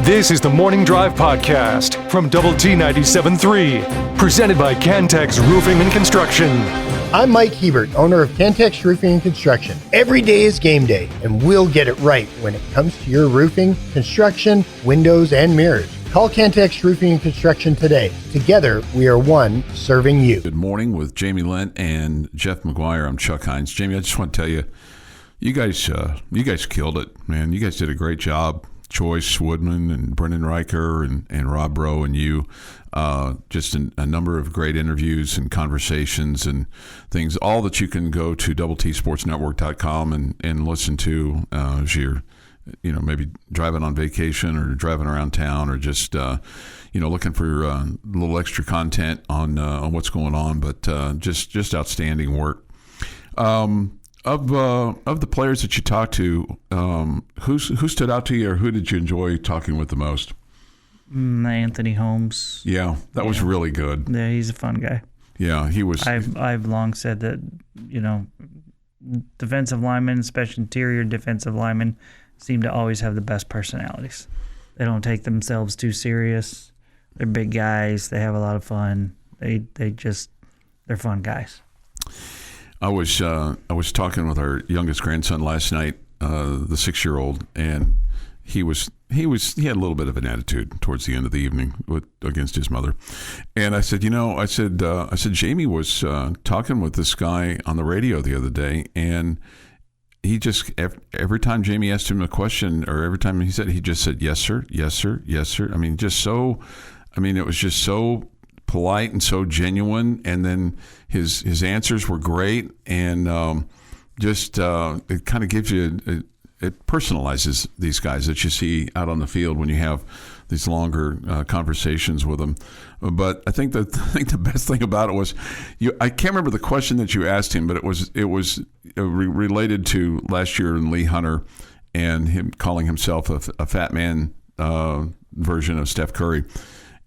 This is the Morning Drive Podcast from Double T 97.3, presented by Cantex Roofing and Construction. I'm Mike Hebert, owner of Cantex Roofing and Construction. Every day is game day, and we'll get it right when it comes to your roofing, construction, windows, and mirrors. Call Cantex Roofing and Construction today. Together, we are one serving you. Good morning with Jamie Lent and Jeff McGuire. I'm Chuck Heinz. Jamie, I just want to tell you, you guys killed it, man. You guys did a great job. Choice Woodman and Brendan Riker and Rob Rowe and you. Just a number of great interviews and conversations and things, all that you can go to doubleTsportsnetwork.com and listen to as you're, maybe driving on vacation or driving around town or just, looking for a little extra content on what's going on. But just outstanding work. Of the players that you talked to, who stood out to you, or who did you enjoy talking with the most? Anthony Holmes. Yeah, that was really good. Yeah, he's a fun guy. Yeah, he was. I've long said that, defensive linemen, especially interior defensive linemen, seem to always have the best personalities. They don't take themselves too serious. They're big guys. They have a lot of fun. They're fun guys. I was talking with our youngest grandson last night, the 6-year-old, and he had a little bit of an attitude towards the end of the evening against his mother. And I said, Jamie was talking with this guy on the radio the other day, and he just, every time Jamie asked him a question, or every time he just said, yes, sir, yes, sir, yes, sir. It was just so polite and so genuine, and then his answers were great, and it kind of gives you it personalizes these guys that you see out on the field when you have these longer conversations with them. But I think the best thing about it was I can't remember the question that you asked him, but it was related to last year in Lee Hunter and him calling himself a fat man version of Steph Curry.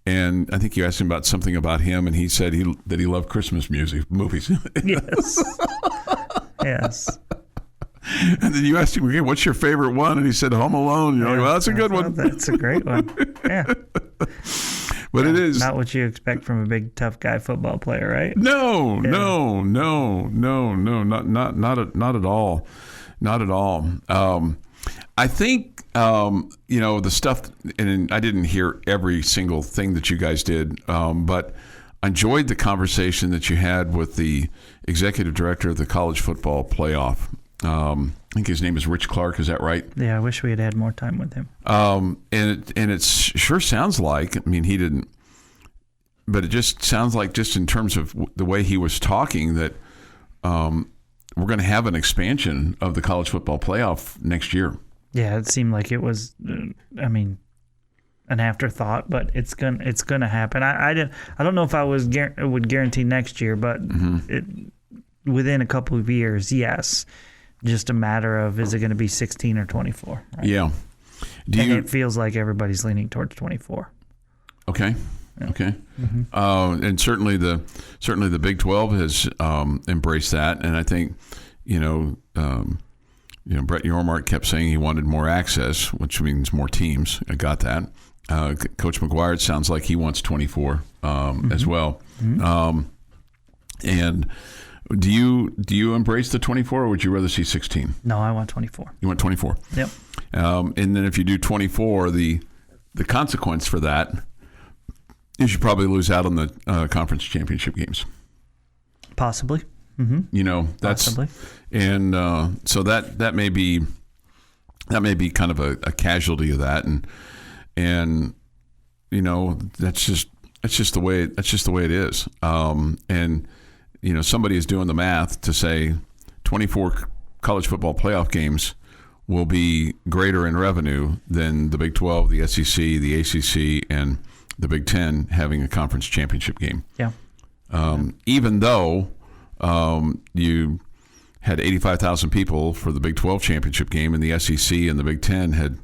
And I think you asked him about something about him, and he said that he loved Christmas movies. Yes. Yes. And then you asked him, okay, what's your favorite one? And he said Home Alone. You're like, well, that's a good one. That's a great one. Yeah. But it is not what you expect from a big tough guy football player, right? No, not at all. Not at all. I think, the stuff, and I didn't hear every single thing that you guys did, but I enjoyed the conversation that you had with the executive director of the college football playoff. I think his name is Rich Clark. Is that right? Yeah, I wish we had more time with him. And it sure sounds like, he didn't, but it just sounds like, just in terms of the way he was talking, that we're going to have an expansion of the college football playoff next year. Yeah, it seemed like it was, an afterthought, but it's gonna happen. I don't know if I would guarantee next year, but within a couple of years, yes. Just a matter of, is it going to be 16 or 24? Right? Yeah. It feels like everybody's leaning towards 24. Okay. Yeah. Okay. Mm-hmm. And certainly the Big 12 has embraced that, and I think Brett Yormark kept saying he wanted more access, which means more teams. I got that. Coach McGuire, it sounds like he wants 24 as well. Mm-hmm. And do you embrace the 24, or would you rather see 16? No, I want 24. You want 24? Yep. And then if you do 24, the consequence for that is you probably lose out on the conference championship games. Possibly. Mm-hmm. That's possibly. And so that may be kind of a casualty of that, and that's just the way it is. And somebody is doing the math to say 24 college football playoff games will be greater in revenue than the Big 12, the SEC, the ACC, and the Big 10 having a conference championship game. Yeah. Even though you had 85,000 people for the Big 12 championship game, and the SEC and the Big 10 had,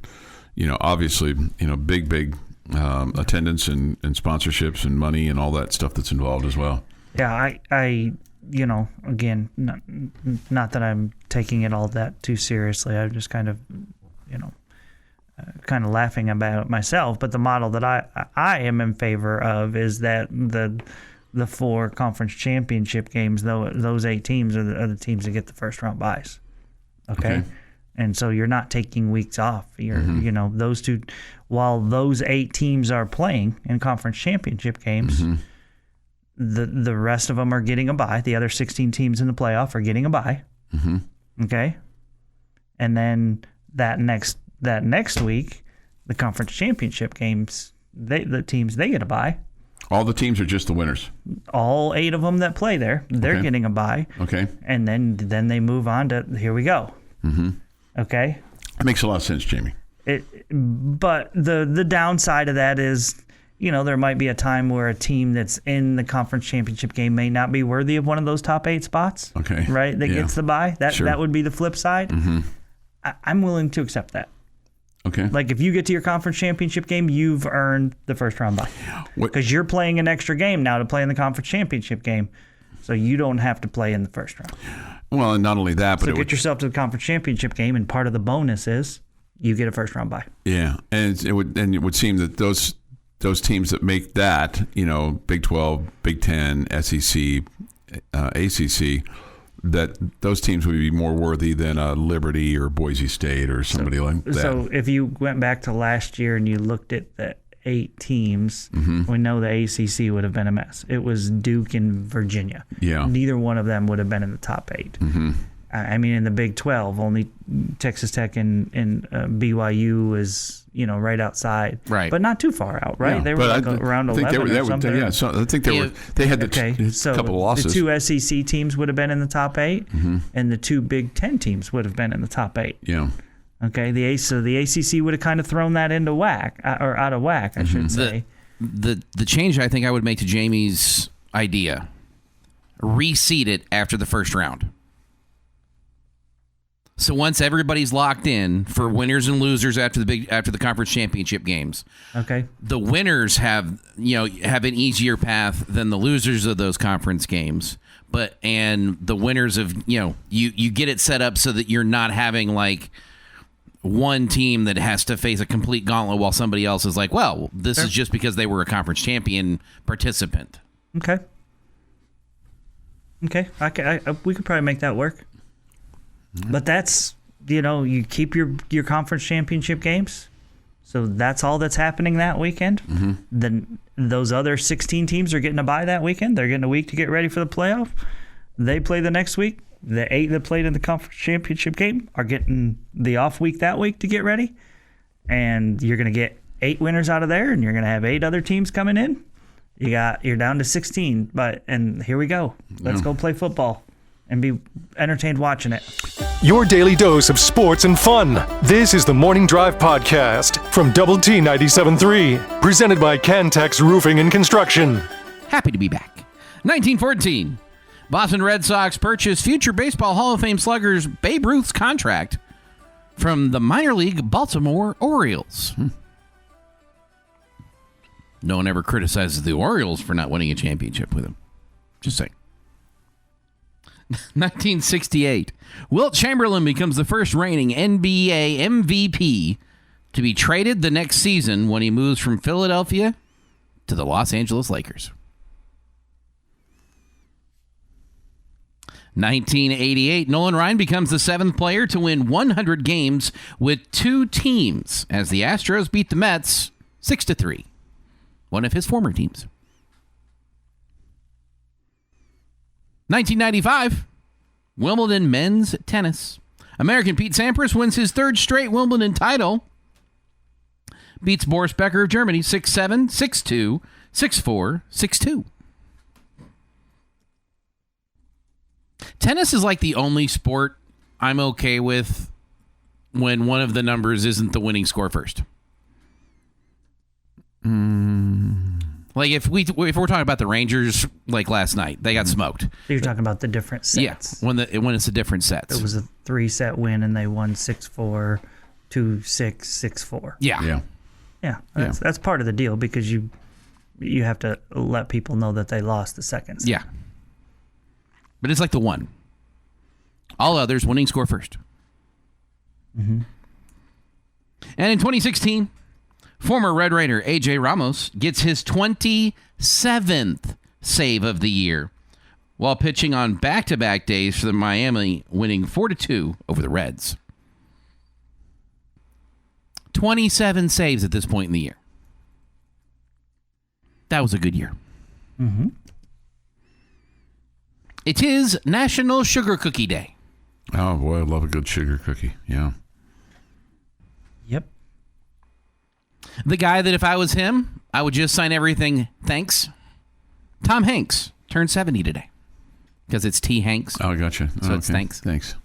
obviously, big attendance and sponsorships and money and all that stuff that's involved as well. Yeah, I again, not that I'm taking it all that too seriously. I'm just kind of, kind of laughing about it myself, but the model that I am in favor of is that the 4 conference championship games, though, those 8 teams are the teams that get the first round byes. Okay. And so you're not taking weeks off. You're, those two, while those 8 teams are playing in conference championship games, the rest of them are getting a bye. The other 16 teams in the playoff are getting a bye. Okay. And then that next week, the conference championship games, the teams, they get a bye. All the teams are just the winners. All 8 of them that play there, they're getting a bye. Okay. And then they move on to, here we go. Okay. That makes a lot of sense, Jamie. But the downside of that is, there might be a time where a team that's in the conference championship game may not be worthy of one of those top 8 spots. Okay. Right? That gets the bye. That would be the flip side. I'm willing to accept that. Okay. Like if you get to your conference championship game, you've earned the first round bye. Because you're playing an extra game now to play in the conference championship game. So you don't have to play in the first round. Well, and not only that, but so get yourself to the conference championship game, and part of the bonus is you get a first round bye. Yeah, and it would seem that those teams that make that, Big 12, Big 10, SEC, ACC, that those teams would be more worthy than Liberty or Boise State or somebody like that. So if you went back to last year and you looked at the 8 teams, we know the ACC would have been a mess. It was Duke and Virginia. Yeah. Neither one of them would have been in the top 8. I mean, in the Big 12, only Texas Tech and BYU is, right outside. Right. But not too far out, right? Yeah, they were around 11 or something. Yeah, so I think they had so couple of losses. The 2 SEC teams would have been in the top 8, and the 2 Big 10 teams would have been in the top 8. Yeah. Okay, the ACC would have kind of thrown that into whack, or out of whack, I should say. The change I think I would make to Jamie's idea, reseed it after the first round. So once everybody's locked in for winners and losers after the conference championship games, okay, the winners have an easier path than the losers of those conference games. And the winners of you get it set up so that you're not having like one team that has to face a complete gauntlet while somebody else is like, well, this is just because they were a conference champion participant. Okay. We could probably make that work. But that's, you keep your conference championship games. So that's all that's happening that weekend. Then those other 16 teams are getting a bye that weekend. They're getting a week to get ready for the playoff. They play the next week. The 8 that played in the conference championship game are getting the off week that week to get ready. And you're going to get 8 winners out of there, and you're going to have 8 other teams coming in. You're down to 16, and here we go. Let's go play football and be entertained watching it. Your daily dose of sports and fun. This is the Morning Drive Podcast from Double T 97.3, presented by Cantex Roofing and Construction. Happy to be back. 1914. Boston Red Sox purchased future Baseball Hall of Fame sluggers Babe Ruth's contract from the minor league Baltimore Orioles. No one ever criticizes the Orioles for not winning a championship with him. Just saying. 1968. Wilt Chamberlain becomes the first reigning NBA MVP to be traded the next season when he moves from Philadelphia to the Los Angeles Lakers. 1988, Nolan Ryan becomes the 7th player to win 100 games with 2 teams as the Astros beat the Mets 6-3, one of his former teams. 1995, Wimbledon men's tennis. American Pete Sampras wins his 3rd straight Wimbledon title. Beats Boris Becker of Germany 6-7, 6-2, 6-4, 6-2. Tennis is like the only sport I'm okay with when one of the numbers isn't the winning score first. Like if we're talking about the Rangers, like last night, they got smoked. So you're talking about the different sets. Yeah, when it's the different sets. It was a 3-set win, and they won 6-4, 2-6, 6-4. Yeah. That's part of the deal because you have to let people know that they lost the second set. Yeah. But it's like the one. All others, winning score first. And in 2016, former Red Raider A.J. Ramos gets his 27th save of the year while pitching on back-to-back days for the Miami, winning 4-2 over the Reds. 27 saves at this point in the year. That was a good year. Mm-hmm. It is National Sugar Cookie Day. Oh, boy, I love a good sugar cookie. Yeah. Yep. The guy that if I was him, I would just sign everything, thanks. Tom Hanks turned 70 today. Because it's T. Hanks. Oh, gotcha. So it's thanks. Thanks.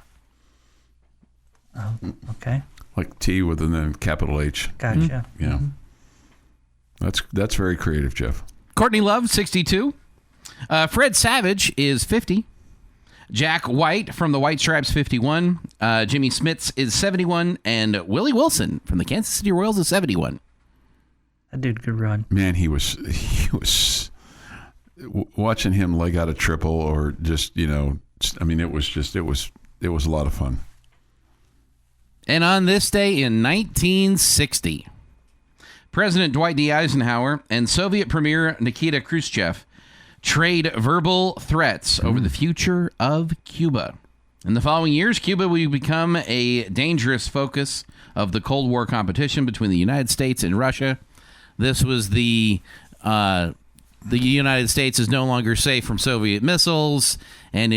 Oh, okay. Like T with and then capital H. Gotcha. Yeah. That's very creative, Jeff. Courtney Love, 62. Fred Savage is 50. Jack White from the White Stripes, 51. Jimmy Smits is 71. And Willie Wilson from the Kansas City Royals is 71. That dude could run. Man, he was watching him leg out a triple or just, I mean, it was a lot of fun. And on this day in 1960, President Dwight D. Eisenhower and Soviet Premier Nikita Khrushchev trade verbal threats over the future of Cuba. In the following years, Cuba would become a dangerous focus of the Cold War competition between the United States and Russia. This was the United States is no longer safe from Soviet missiles, and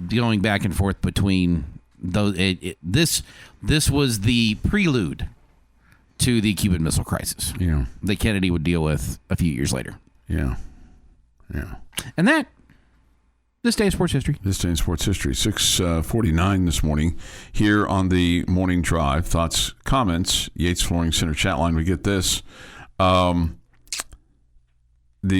going back and forth between those. This was the prelude to the Cuban Missile Crisis. Yeah, that Kennedy would deal with a few years later. Yeah. And this day in sports history. This day in sports history. 6:49 this morning here on the Morning Drive. Thoughts, comments, Yates Flooring Center chat line. We get this. The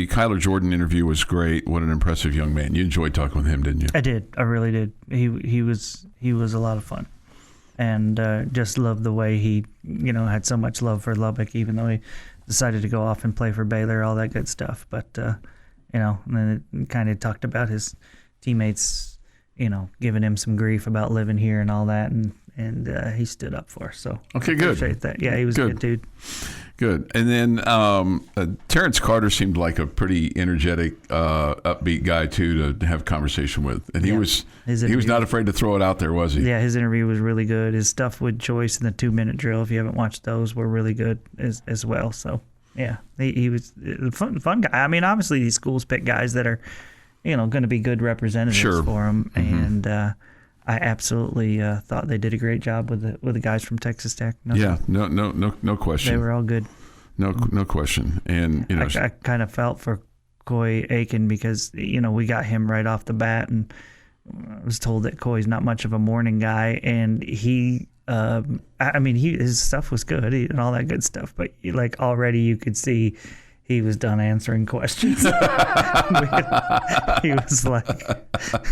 Kyler Jordan interview was great. What an impressive young man. You enjoyed talking with him, didn't you? I did. I really did. He was a lot of fun. And just loved the way he, had so much love for Lubbock, even though he decided to go off and play for Baylor, all that good stuff. But, and then it kind of talked about his teammates, giving him some grief about living here and all that. And he stood up for us. So okay, good. Appreciate that. Yeah, he was a good dude. Good. And then Terrence Carter seemed like a pretty energetic, upbeat guy too to have conversation with, and he was not afraid to throw it out there, was he? Yeah, his interview was really good. His stuff with Joyce and the 2-minute drill, if you haven't watched those, were really good as well. So yeah, he was a fun guy. I mean, obviously these schools pick guys that are, going to be good representatives for them, and I absolutely thought they did a great job with the guys from Texas Tech. No question. They were all good. No question. And I kind of felt for Coy Aiken because we got him right off the bat, and I was told that Coy's not much of a morning guy, and he. His stuff was good and all that good stuff, but already you could see he was done answering questions. He was like,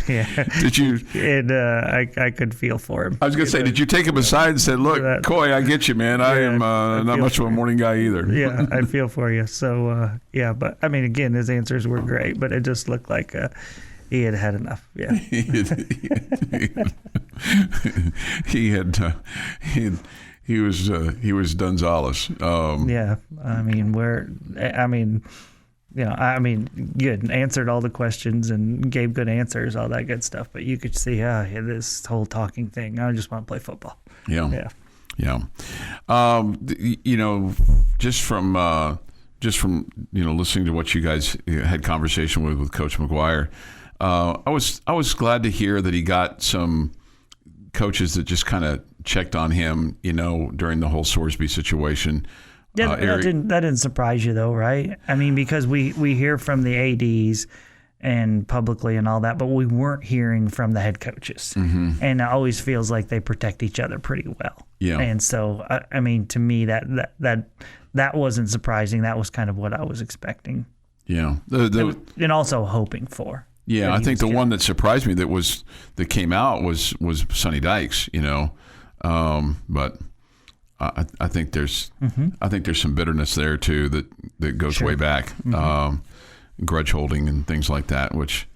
yeah. Did you? And I could feel for him. I was going to say, did you take him aside and say, look, Coy, I get you, man. I am not much of a morning guy either. Yeah, I feel for you. So, but I mean, again, his answers were great, but it just looked like he had enough. Yeah. He was Gonzalez. Yeah, good. Answered all the questions and gave good answers, all that good stuff. But you could see, this whole talking thing. I just want to play football. Yeah. Just from listening to what you guys had conversation with Coach McGuire, I was glad to hear that he got some coaches that just kind of checked on him, during the whole Sorsby situation. Yeah, that didn't surprise you though, right? I mean, because we hear from the ADs and publicly and all that, but we weren't hearing from the head coaches. Mm-hmm. And it always feels like they protect each other pretty well. Yeah. And so, I mean, to me, that wasn't surprising. That was kind of what I was expecting. Yeah. And also hoping for. Yeah, I think the one that surprised me that came out was Sonny Dykes, but I think there's some bitterness there too that goes way back, grudge holding and things like that, which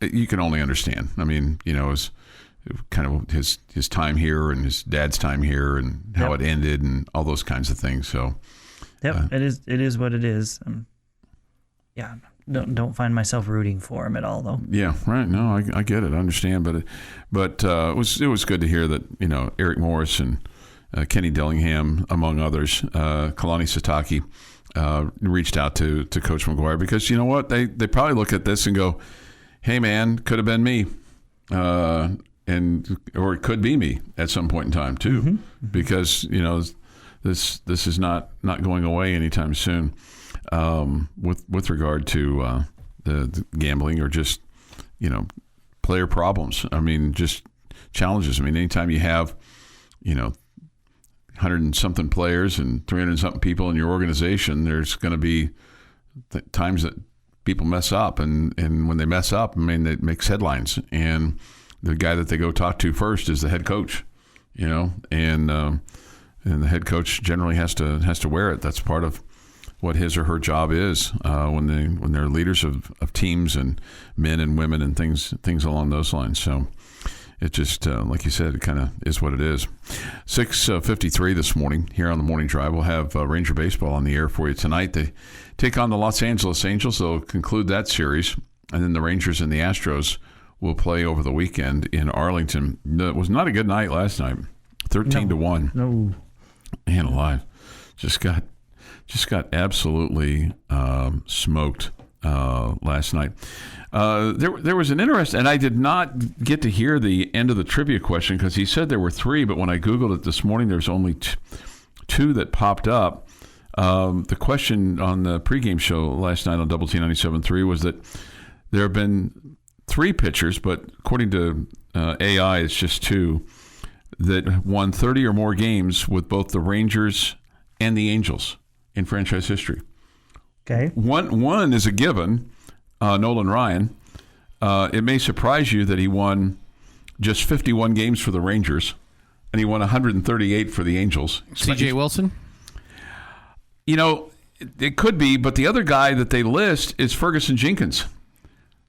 you can only understand. I mean, as kind of his time here and his dad's time here and how it ended and all those kinds of things. So, it is what it is. Yeah, don't find myself rooting for him at all, though. Yeah, right. No, I get it. I understand, but it was good to hear that Eric Morris and Kenny Dillingham, among others, Kalani Sitake, reached out to Coach McGuire, because you know what, they probably look at this and go, "Hey, man, could have been me." Or it could be me at some point in time too, because this is not going away anytime soon. With regard to the gambling or just player problems, I mean, just challenges. I mean, anytime you have 100 and something players and 300 and something people in your organization, there's going to be times that people mess up, and when they mess up, I mean, it makes headlines, and the guy that they go talk to first is the head coach, and the head coach generally has to wear it. That's part of what his or her job is when they're leaders of teams and men and women and things along those lines. So it just, like you said, it kind of is what it is. 6:53 this morning here on the Morning Drive. We'll have Ranger Baseball on the air for you tonight. They take on the Los Angeles Angels. They'll conclude that series, and then the Rangers and the Astros will play over the weekend in Arlington. It was not a good night last night. 13-1. No. Man alive. Just got absolutely smoked last night. There was an interest, and I did not get to hear the end of the trivia question because he said there were 3, but when I Googled it this morning, there's only 2 that popped up. The question on the pregame show last night on Double T 97.3 was that there have been 3 pitchers, but according to AI, it's just 2 that won 30 or more games with both the Rangers and the Angels in franchise history. Okay. One is a given, Nolan Ryan. It may surprise you that he won just 51 games for the Rangers, and he won 138 for the Angels. C.J. Wilson? It could be, but the other guy that they list is Ferguson Jenkins,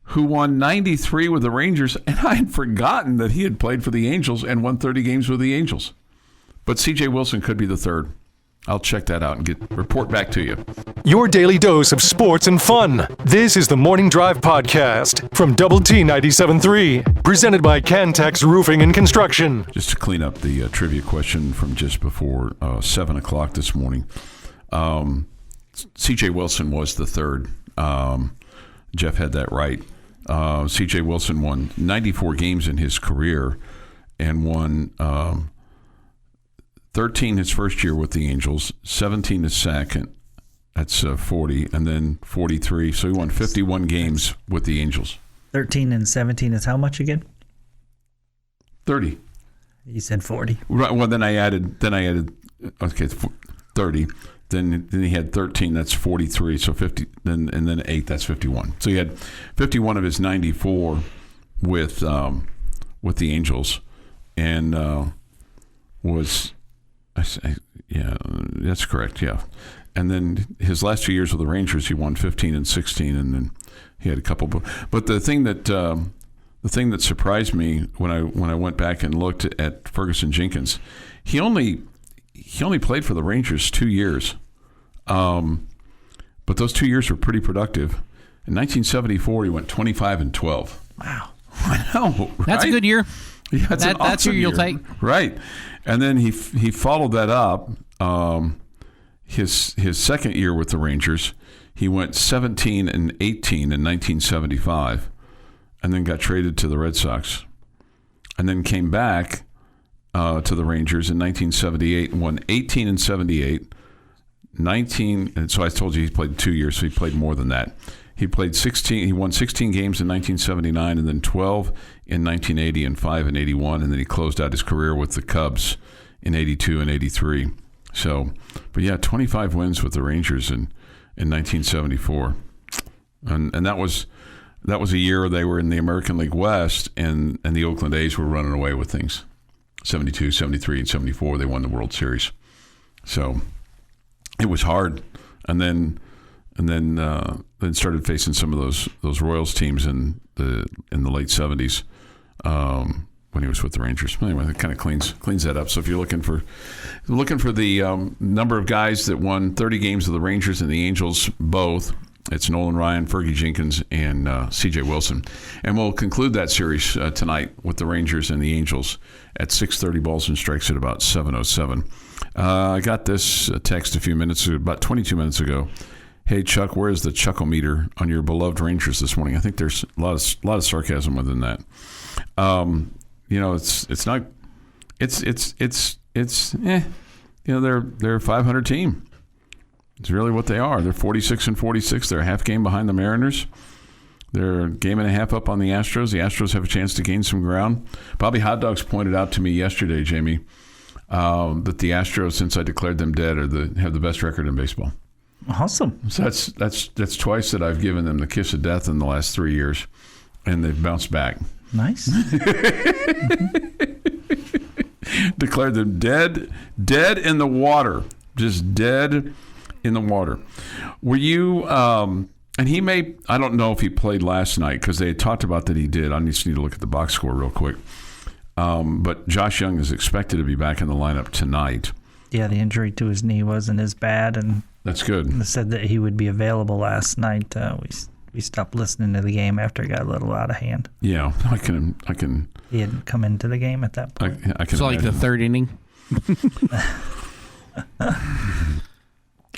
who won 93 with the Rangers, and I had forgotten that he had played for the Angels and won 30 games with the Angels. But C.J. Wilson could be the third. I'll check that out and report back to you. Your daily dose of sports and fun. This is the Morning Drive Podcast from Double T 97.3, presented by Cantex Roofing and Construction. Just to clean up the trivia question from just before 7 o'clock this morning. C.J. Wilson was the third. Jeff had that right. C.J. Wilson won 94 games in his career and won 13 his first year with the Angels, 17 his second, that's 40, and then 43. So he won 51 games with the Angels. 13 and 17 is how much again? 30. You said 40. Right. Well, then I added. Okay, 30. Then he had 13. That's 43. So 50. Then 8. That's 51. So he had 51 of his 94 with the Angels, and was. Yeah, that's correct. Yeah, and then his last 2 years with the Rangers, he won 15 and 16, and then he had a couple. But the thing that surprised me when I went back and looked at Ferguson Jenkins, he only played for the Rangers 2 years, but those 2 years were pretty productive. In 1974, he went 25 and 12. Wow, I know, right? That's a good year. Yeah, that's who you'll take. Right. And then he followed that up. His second year with the Rangers, he went 17 and 18 in 1975, and then got traded to the Red Sox, and then came back to the Rangers in 1978 and won 18 and 78, 19. And so I told you he played 2 years, so he played more than that. He played 16. He won 16 games in 1979, and then 12 in 1980, and 5 in 81, and then he closed out his career with the Cubs in 82 and 83. So, but yeah, 25 wins with the Rangers in 1974, and that was a year they were in the American League West, and the Oakland A's were running away with things. 72, 73, and 74, they won the World Series. So it was hard, and then started facing some of those Royals teams in the late 70s. when he was with the Rangers. Anyway, it kind of cleans that up. So if you're looking for the number of guys that won 30 games with the Rangers and the Angels both, it's Nolan Ryan, Fergie Jenkins, and C.J. Wilson. And we'll conclude that series tonight with the Rangers and the Angels at 6:30 balls and strikes at about 7:07. I got this text about 22 minutes ago. Hey, Chuck, where's the chuckle meter on your beloved Rangers this morning? I think there's a lot of sarcasm within that. It's not. They're a 500 team. It's really what they are. They're 46-46. They're a half game behind the Mariners. They're a game and a half up on the Astros. The Astros have a chance to gain some ground. Bobby Hot Dogs pointed out to me yesterday, Jamie, that the Astros, since I declared them dead, have the best record in baseball. Awesome. So that's twice that I've given them the kiss of death in the last 3 years, and they've bounced back. Nice. Declared them dead in the water, just dead in the water. Were you? And he may. I don't know if he played last night because they had talked about that he did. I just need to look at the box score real quick. But Josh Young is expected to be back in the lineup tonight. Yeah, the injury to his knee wasn't as bad, and that's good. They said that he would be available last night. We stopped listening to the game after it got a little out of hand. Yeah, I can. He hadn't come into the game at that point. I can. So like the third inning.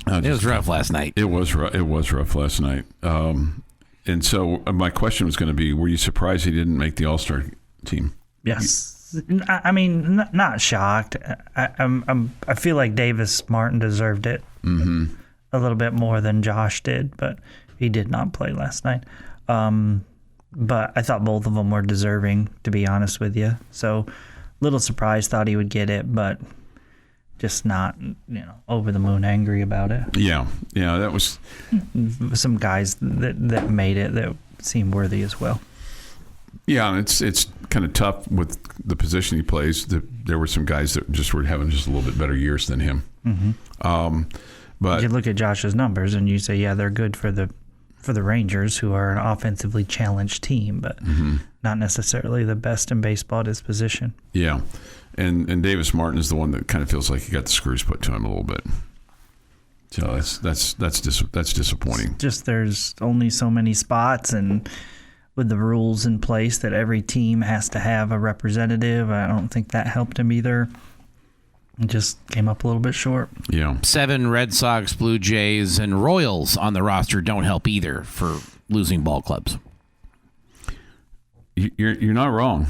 It was rough last night. It was rough last night. And so my question was going to be: were you surprised he didn't make the All-Star team? Yes. I mean, not shocked. I feel like Davis Martin deserved it a little bit more than Josh did, but he did not play last night. But I thought both of them were deserving, to be honest with you. So, little surprised, thought he would get it, but just not, over the moon angry about it. Yeah, that was some guys that made it that seemed worthy as well. Yeah, and it's kind of tough with the position he plays. There were some guys that just were having just a little bit better years than him. But you look at Josh's numbers and you say, yeah, they're good for the Rangers, who are an offensively challenged team, but not necessarily the best in baseball at his position. Yeah, and Davis Martin is the one that kind of feels like he got the screws put to him a little bit. So that's disappointing. It's just there's only so many spots, and with the rules in place that every team has to have a representative, I don't think that helped him either. It just came up a little bit short. Yeah. 7 Red Sox, Blue Jays, and Royals on the roster don't help either for losing ball clubs. You're not wrong.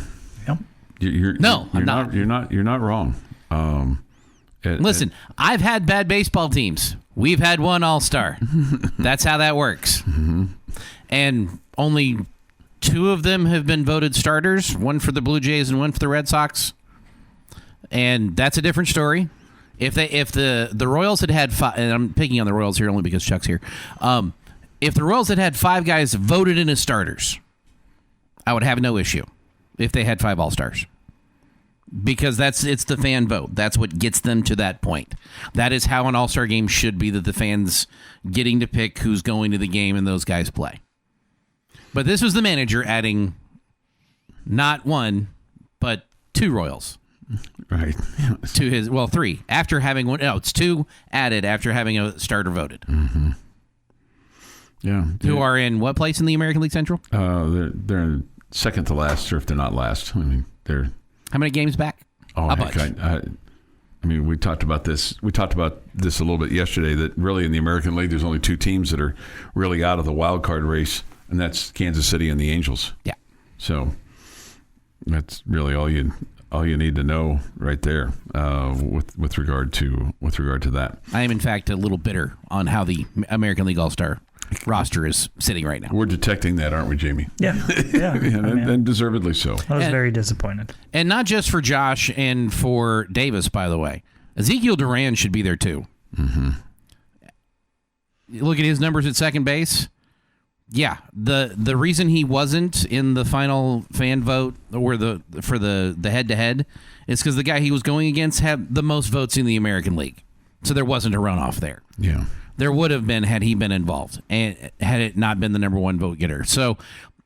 Yep. I'm not. You're not wrong. Listen, I've had bad baseball teams. We've had one All-Star. That's how that works. And only 2 of them have been voted starters, one for the Blue Jays and one for the Red Sox. And that's a different story. If the Royals had 5, and I'm picking on the Royals here only because Chuck's here. If the Royals had 5 guys voted in as starters, I would have no issue if they had 5 All-Stars. Because it's the fan vote. That's what gets them to that point. That is how an All-Star game should be, that the fans getting to pick who's going to the game and those guys play. But this was the manager adding not 1, but 2 Royals. Right. To his 3 after having one. No, it's 2 added after having a starter voted. Yeah. Who are in what place in the American League Central? They're second to last, or if they're not last. I mean, they're how many games back? A bunch. I mean, we talked about this. We talked about this a little bit yesterday. That really in the American League, there's only 2 teams that are really out of the wild card race, and that's Kansas City and the Angels. Yeah. So that's really all you need to know right there with regard to that. I am in fact a little bitter on how the American League All-Star roster is sitting right now. We're detecting that, aren't we, Jamie? Yeah. and deservedly so. I was very disappointed. And not just for Josh and for Davis, by the way. Ezekiel Duran should be there too. Look at his numbers at second base. Yeah, the reason he wasn't in the final fan vote or for the head-to-head is because the guy he was going against had the most votes in the American League. So there wasn't a runoff there. Yeah. There would have been had he been involved and had it not been the number 1 vote getter. So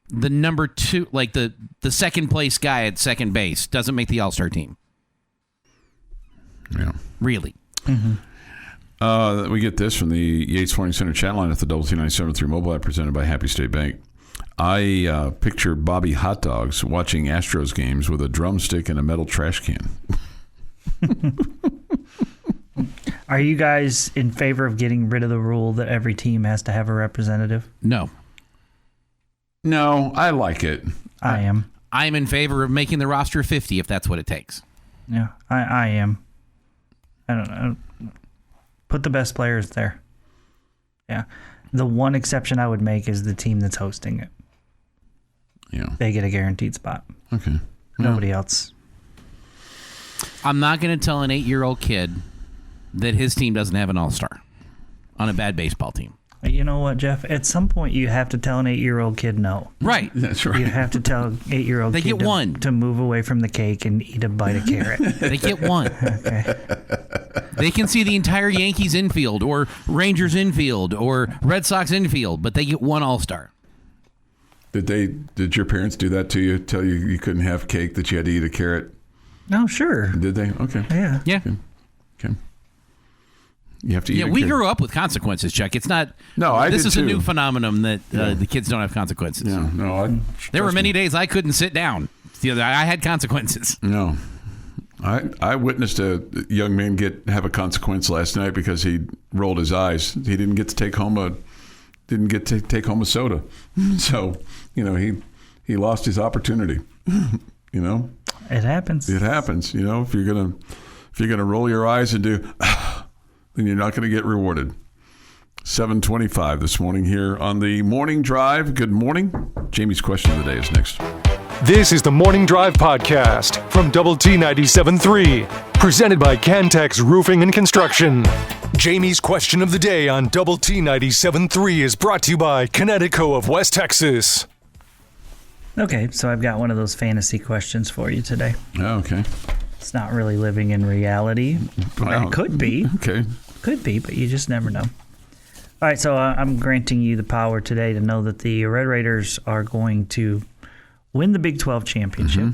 the number 2, like the second place guy at second base doesn't make the All-Star team. Yeah. Really. Mm-hmm. We get this from the Yates Morning Center chat line at the Double T 97.3 mobile app presented by Happy State Bank. I picture Bobby Hot Dogs watching Astros games with a drumstick and a metal trash can. Are you guys in favor of getting rid of the rule that every team has to have a representative? No. No, I like it. I am. I'm in favor of making the roster 50 if that's what it takes. Yeah, I am. I don't know. Put the best players there. Yeah. The one exception I would make is the team that's hosting it. Yeah. They get a guaranteed spot. Okay. Nobody else. I'm not going to tell an 8-year-old kid that his team doesn't have an all-star on a bad baseball team. You know what, Jeff? At some point, you have to tell an 8-year-old kid no. Right. That's right. You have to tell an 8-year-old They kid get one. to move away from the cake and eat a bite of carrot. They get one. Okay. They can see the entire Yankees infield or Rangers infield or Red Sox infield, but they get one all-star. Did your parents do that to you? Tell you couldn't have cake, that you had to eat a carrot? No, sure. Did they? Okay. Yeah. Yeah. Okay. You have to eat. Yeah, we grew up with consequences, Chuck. It's not. No, I This did is too. a new phenomenon that the kids don't have consequences. Yeah. No. There were many days I couldn't sit down. I had consequences. No. I witnessed a young man have a consequence last night because he rolled his eyes. He didn't get to take home a soda. So, he lost his opportunity. It happens. It happens. If you're gonna roll your eyes and do, then you're not going to get rewarded. 7:25 this morning here on the Morning Drive. Good morning. Jamie's question of the day is next. This is the Morning Drive Podcast from Double T 97.3, presented by Cantex Roofing and Construction. Jamie's question of the day on Double T 97.3 is brought to you by Connecticut of West Texas. Okay, so I've got one of those fantasy questions for you today. Oh, okay. It's not really living in reality. Wow. It could be. Okay. Could be, but you just never know. All right, so I'm granting you the power today to know that the Red Raiders are going to win the Big 12 championship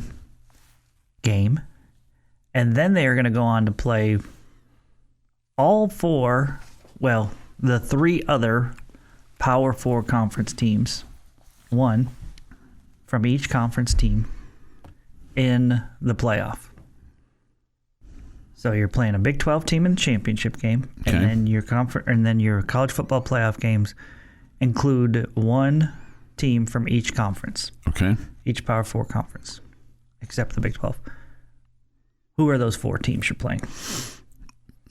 game, and then they are going to go on to play the 3 other Power 4 conference teams, one from each conference team in the playoff. So you're playing a Big 12 team in the championship game, Okay. and then your college football playoff games include one team from each conference, Okay. each Power 4 conference, except the Big 12. Who are those 4 teams you're playing?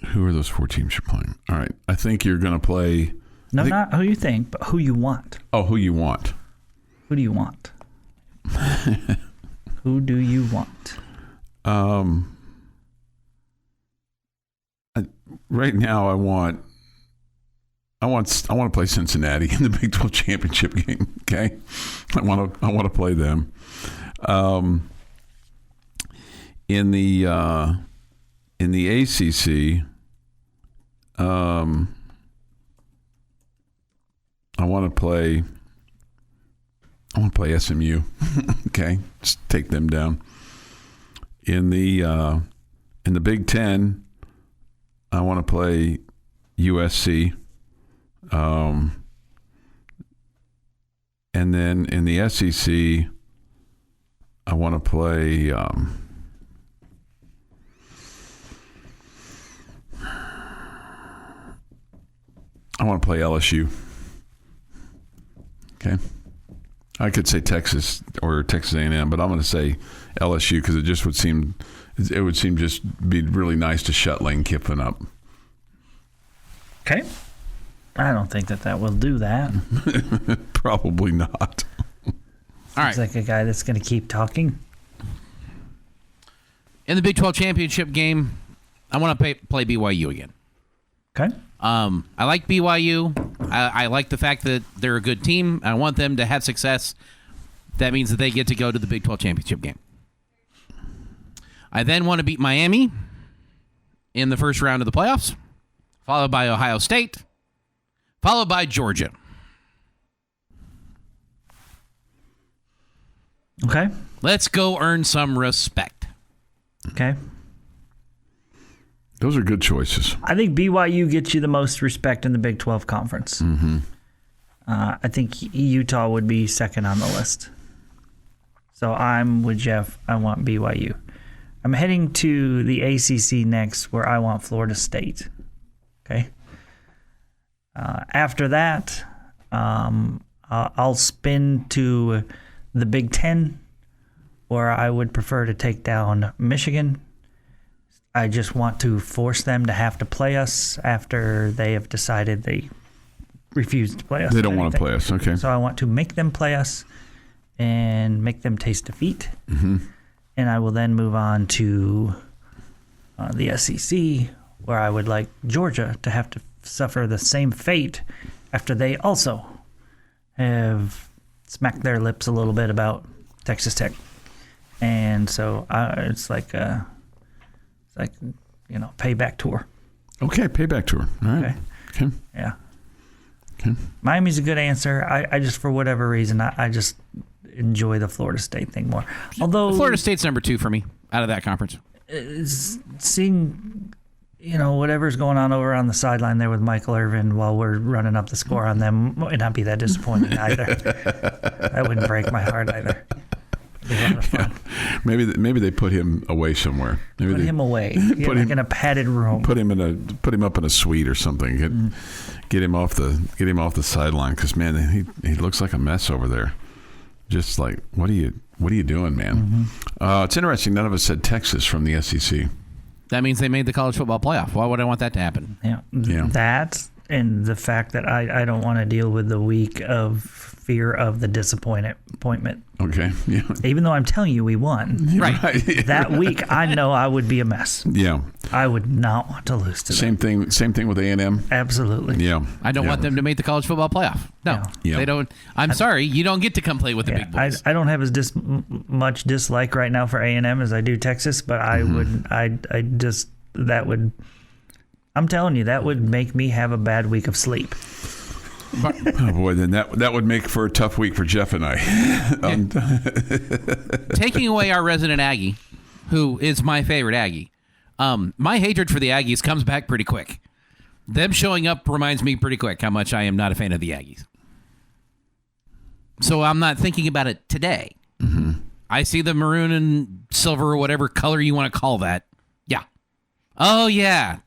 Who are those 4 teams you're playing? All right. I think you're going to play. No, not who you think, but who you want. Oh, who you want? Who do you want? Who do you want? Right now, I want to play Cincinnati in the Big 12 championship game. Okay, I want to play them. In the ACC, I want to play SMU. Okay, just take them down. In the Big Ten, I want to play USC. And then in the SEC, I want to play LSU. Okay. I could say Texas or Texas A&M, but I'm going to say LSU because it would seem just be really nice to shut Lane Kiffin up. Okay. I don't think that will do that. Probably not. All right. It's like a guy that's going to keep talking. In the Big 12 championship game, I want to play BYU again. Okay. I like BYU. I like the fact that they're a good team. I want them to have success. That means that they get to go to the Big 12 championship game. I then want to beat Miami in the first round of the playoffs, followed by Ohio State, followed by Georgia. Okay. Let's go earn some respect. Okay. Those are good choices. I think BYU gets you the most respect in the Big 12 Conference. Mm-hmm. I think Utah would be second on the list. So I'm with Jeff. I want BYU. I'm heading to the ACC next, where I want Florida State. Okay. After that, I'll spin to the Big 10, where I would prefer to take down Michigan. I just want to force them to have to play us after they have decided they refuse to play us. They don't want to play us. Okay. So I want to make them play us and make them taste defeat. Mm-hmm. And I will then move on to the SEC, where I would like Georgia to have to suffer the same fate after they also have smacked their lips a little bit about Texas Tech. And so it's like payback tour. Okay, payback tour. All right. Okay. Yeah. Okay. Miami's a good answer. I just, for whatever reason, I just enjoy the Florida State thing more. Although Florida State's number 2 for me out of that conference. Seeing, whatever's going on over on the sideline there with Michael Irvin while we're running up the score on them might not be that disappointing either. That wouldn't break my heart either. It'd be a lot of fun. Maybe they put him away somewhere. Maybe Put him away. Put him in a padded room. Put him up in a suite or something. Get him off the sideline, because man, he looks like a mess over there. Just like, what are you doing, man? Mm-hmm. It's interesting. None of us said Texas from the SEC. That means they made the college football playoff. Why would I want that to happen? Yeah. That and the fact that I don't want to deal with the week of fear of the disappointment. Okay. Yeah. Even though I'm telling you we won. Right. That week, I know I would be a mess. Yeah. I would not want to lose to them. Same thing with A&M. Absolutely. Yeah. I don't want them to make the college football playoff. No. Yeah. They don't. I'm sorry. You don't get to come play with the big boys. I don't have as much dislike right now for A&M as I do Texas, but I would. I'm telling you, that would make me have a bad week of sleep. Oh boy, then that would make for a tough week for Jeff and I. Taking away our resident Aggie, who is my favorite Aggie, my hatred for the Aggies comes back pretty quick. Them showing up reminds me pretty quick how much I am not a fan of the Aggies. So I'm not thinking about it today. Mm-hmm. I see the maroon and silver or whatever color you want to call that. Yeah. Oh, yeah.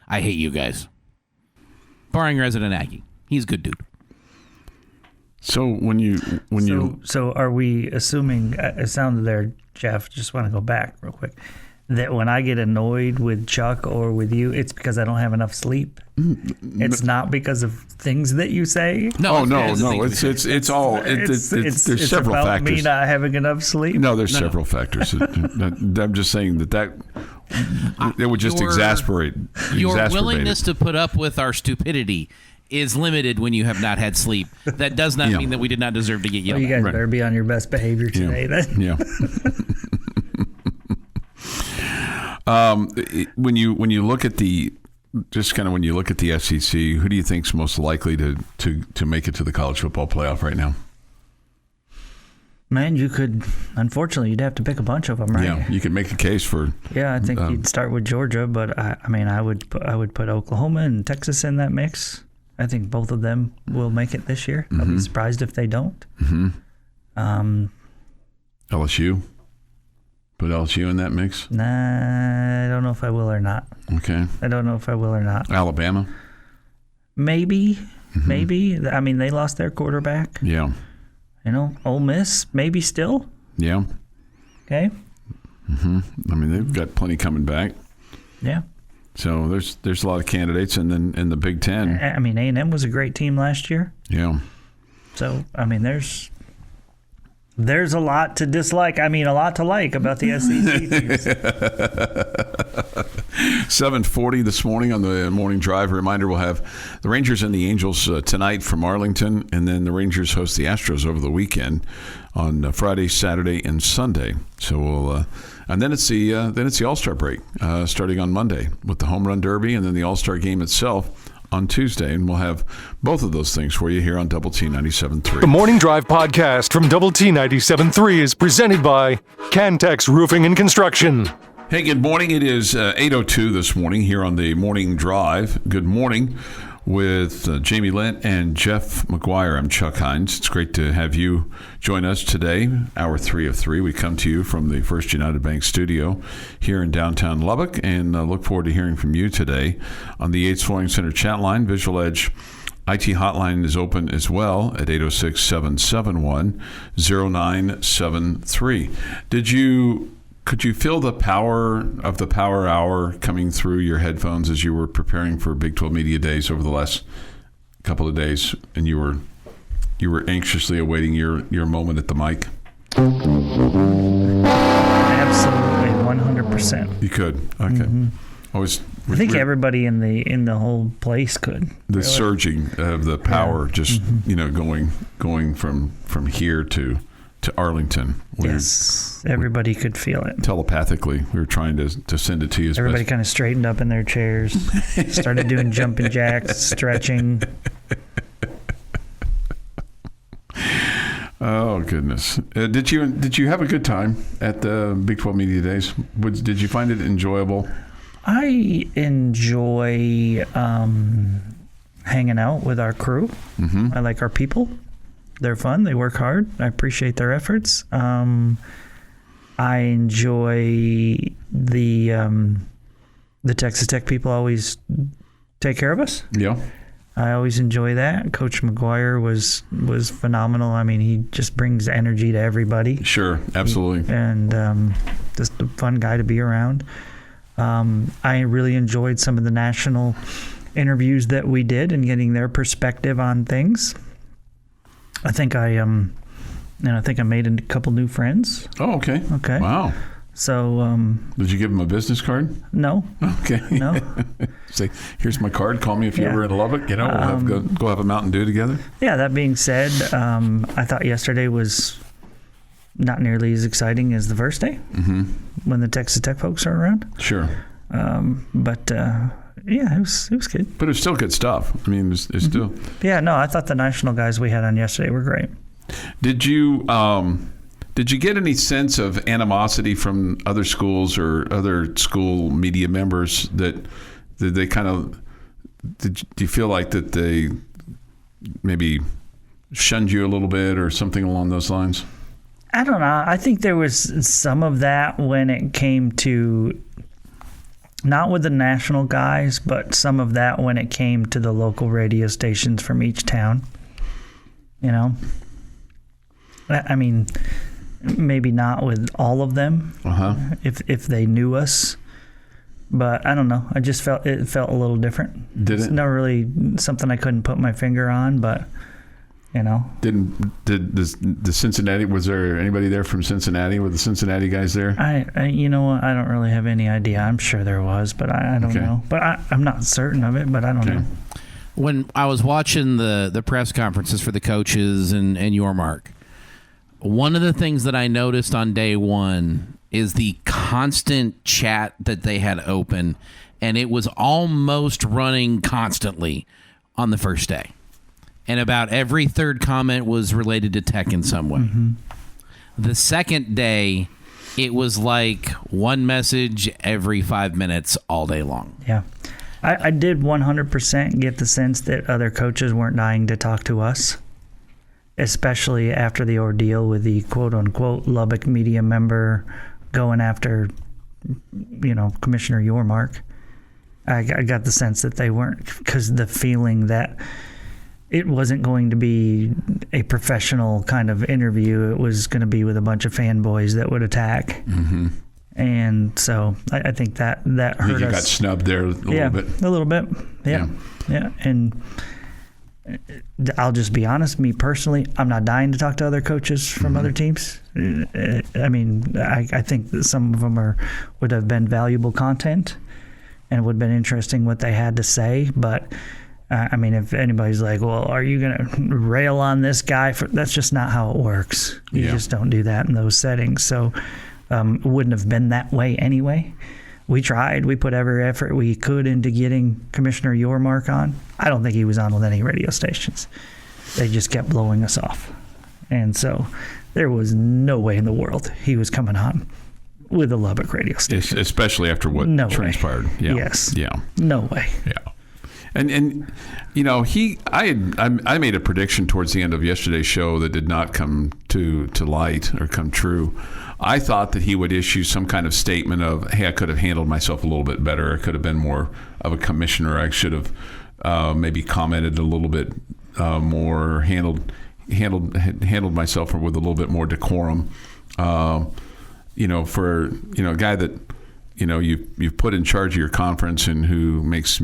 I hate you guys. Barring resident Aggie. He's a good dude. So So are we assuming? It sounded there, Jeff. Just want to go back real quick. That when I get annoyed with Chuck or with you, it's because I don't have enough sleep. It's not because of things that you say. No. It's all. There's several about factors. Me not having enough sleep. No, there's several factors. I'm just saying that it would just exasperate. Your willingness to put up with our stupidity is limited when you have not had sleep. That does not mean that we did not deserve to get yelled You at. guys better be on your best behavior today. Then. Yeah. When you look at the SEC, who do you think's most likely to make it to the college football playoff right now? Man, unfortunately, you'd have to pick a bunch of them, right? Yeah, you could make the case for. Yeah, I think you'd start with Georgia, but I would put Oklahoma and Texas in that mix. I think both of them will make it this year. Mm-hmm. I'll be surprised if they don't. Mm-hmm. LSU. Put LSU in that mix? Nah, I don't know if I will or not. Okay. I don't know if I will or not. Alabama? Maybe. Mm-hmm. Maybe. I mean, they lost their quarterback. Yeah. Ole Miss, maybe still. Yeah. Okay. Mm-hmm. I mean, they've got plenty coming back. Yeah. So there's a lot of candidates, and then in the Big Ten. I mean, A&M was a great team last year. Yeah. So, I mean, there's a lot to dislike. I mean, a lot to like about the SEC teams. 7:40 this morning on the morning drive. Reminder, we'll have the Rangers and the Angels tonight from Arlington, and then the Rangers host the Astros over the weekend on Friday, Saturday, and Sunday. So we'll and then it's the All-Star break starting on Monday with the Home Run Derby, and then the All-Star game itself on Tuesday, and we'll have both of those things for you here on Double T 97.3. The Morning Drive podcast from Double T 97.3 is presented by Cantex Roofing and Construction. Hey, good morning. It is 8:02 this morning here on the Morning Drive. Good morning with Jamie Lent and Jeff McGuire. I'm Chuck Heinz. It's great to have you join us today. Hour 3 of 3. We come to you from the First United Bank studio here in downtown Lubbock, and look forward to hearing from you today on the Yates Flooring Center chat line. Visual Edge IT hotline is open as well at 806-771-0973. Could you feel the power of the Power Hour coming through your headphones as you were preparing for Big 12 Media Days over the last couple of days, and you were anxiously awaiting your moment at the mic? Absolutely, 100%. You could. Okay. Mm-hmm. I think everybody in the whole place could. The really. Surging of the power, just going from here to Arlington. Yes, everybody could feel it. Telepathically, we were trying to send it to you. Everybody kind of straightened up in their chairs, started doing jumping jacks, stretching. Oh goodness! Did you have a good time at the Big 12 Media Days? Did you find it enjoyable? I enjoy hanging out with our crew. Mm-hmm. I like our people. They're fun. They work hard. I appreciate their efforts. I enjoy the Texas Tech people always take care of us. Yeah. I always enjoy that. Coach McGuire was phenomenal. I mean, he just brings energy to everybody. Sure, absolutely. And just a fun guy to be around. I really enjoyed some of the national interviews that we did and getting their perspective on things. I think I made a couple new friends. Oh, okay. Okay. Wow. So, did you give them a business card? No. Okay. No. Say, here's my card. Call me if you're ever in Lubbock. We'll go have a Mountain Dew together. Yeah. That being said, I thought yesterday was not nearly as exciting as the first day when the Texas Tech folks are around. Sure. But yeah, it was good. But it's still good stuff. I mean, it's still. Yeah. No, I thought the national guys we had on yesterday were great. Did you get any sense of animosity from other schools or other school media members that they kind of? Do you feel like that they maybe shunned you a little bit or something along those lines? I don't know. I think there was some of that when it came to, not with the national guys, but some of that when it came to the local radio stations from each town. You know? I mean, maybe not with all of them, if they knew us. But I don't know. I just felt a little different. Did it? It's not really something I couldn't put my finger on, but... You know, did the Cincinnati? Was there anybody there from Cincinnati? Were the Cincinnati guys there? I you know what? I don't really have any idea. I'm sure there was, but I don't know. But I'm not certain of it. But I don't know. When I was watching the press conferences for the coaches and Yormark, one of the things that I noticed on day one is the constant chat that they had open, and it was almost running constantly on the first day. And about every third comment was related to Tech in some way. Mm-hmm. The second day, it was like one message every 5 minutes all day long. Yeah. I did 100% get the sense that other coaches weren't dying to talk to us, especially after the ordeal with the quote-unquote Lubbock media member going after, Commissioner Yormark. I got the sense that they weren't, because the feeling that it wasn't going to be a professional kind of interview. It was going to be with a bunch of fanboys that would attack. Mm-hmm. And so I think that hurt us. You got snubbed there a little bit. A little bit. Yeah. And I'll just be honest, me personally, I'm not dying to talk to other coaches from other teams. I mean, I think that some of them would have been valuable content and would have been interesting what they had to say, but I mean, if anybody's like, well, are you going to rail on this guy? That's just not how it works. You just don't do that in those settings. So it wouldn't have been that way anyway. We tried. We put every effort we could into getting Commissioner Yormark on. I don't think he was on with any radio stations. They just kept blowing us off. And so there was no way in the world he was coming on with a Lubbock radio station. Especially after what transpired. Yeah. Yes. Yeah. No way. Yeah. And you know, I made a prediction towards the end of yesterday's show that did not come to light or come true. I thought that he would issue some kind of statement of, hey, I could have handled myself a little bit better. I could have been more of a commissioner. I should have maybe commented a little bit more, handled myself with a little bit more decorum. You know, for a guy that you've put in charge of your conference and who makes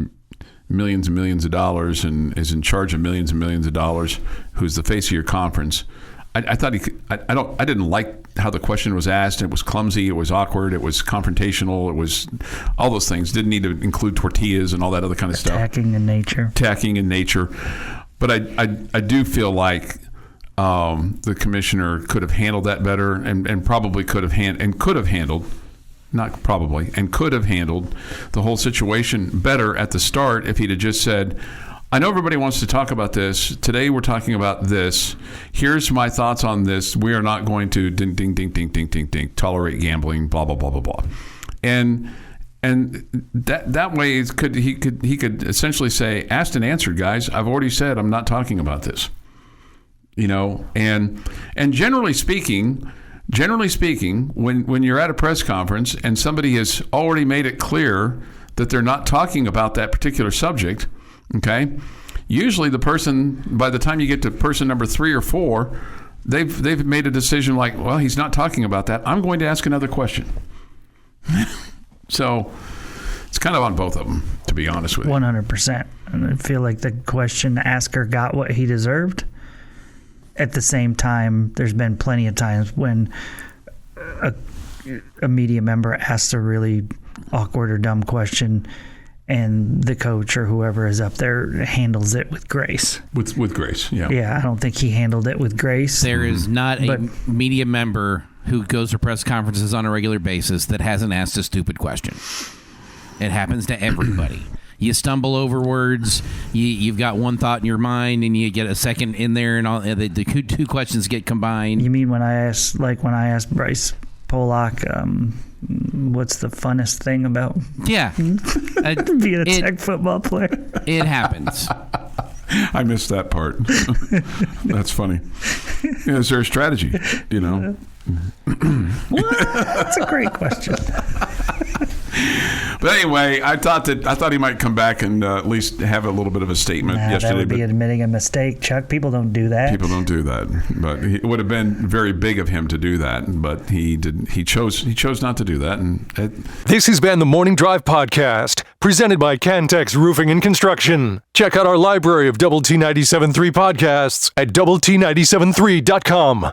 millions and millions of dollars and is in charge of millions and millions of dollars, who's the face of your conference. I thought I didn't like how the question was asked. It was clumsy. It was awkward. It was confrontational. It was all those things. Didn't need to include tortillas and all that other kind of stuff. Attacking in nature. But I do feel like the commissioner could have handled that better and probably could have handled the whole situation better at the start if he'd have just said, I know everybody wants to talk about this. Today we're talking about this. Here's my thoughts on this. We are not going to ding, ding, ding, ding, ding, ding, ding, tolerate gambling, blah, blah, blah, blah, blah. And that way he could essentially say, asked and answered, guys. I've already said I'm not talking about this. You know, and generally speaking, when you're at a press conference and somebody has already made it clear that they're not talking about that particular subject, okay, usually the person, by the time you get to person number 3 or 4, they've made a decision like, well, he's not talking about that. I'm going to ask another question. So it's kind of on both of them, to be honest with you. 100%. And I feel like the question asker got what he deserved. At the same time, there's been plenty of times when a media member asks a really awkward or dumb question and the coach or whoever is up there handles it with grace. With grace, yeah. Yeah, I don't think he handled it with grace. There is not a media member who goes to press conferences on a regular basis that hasn't asked a stupid question. It happens to everybody. You stumble over words. You've got one thought in your mind, and you get a second in there, and all the two questions get combined. You mean when I asked Bryce Pollock, what's the funnest thing about being a Tech football player? It happens. I missed that part. That's funny. Yeah, is there a strategy? You know. What? That's a great question. But anyway, I thought he might come back and at least have a little bit of a statement yesterday. That would be admitting a mistake, Chuck. People don't do that. People don't do that. But it would have been very big of him to do that. But he didn't. He chose not to do that. This has been the Morning Drive Podcast, presented by Cantex Roofing and Construction. Check out our library of Double T 97.3 podcasts at doublet97.3.com.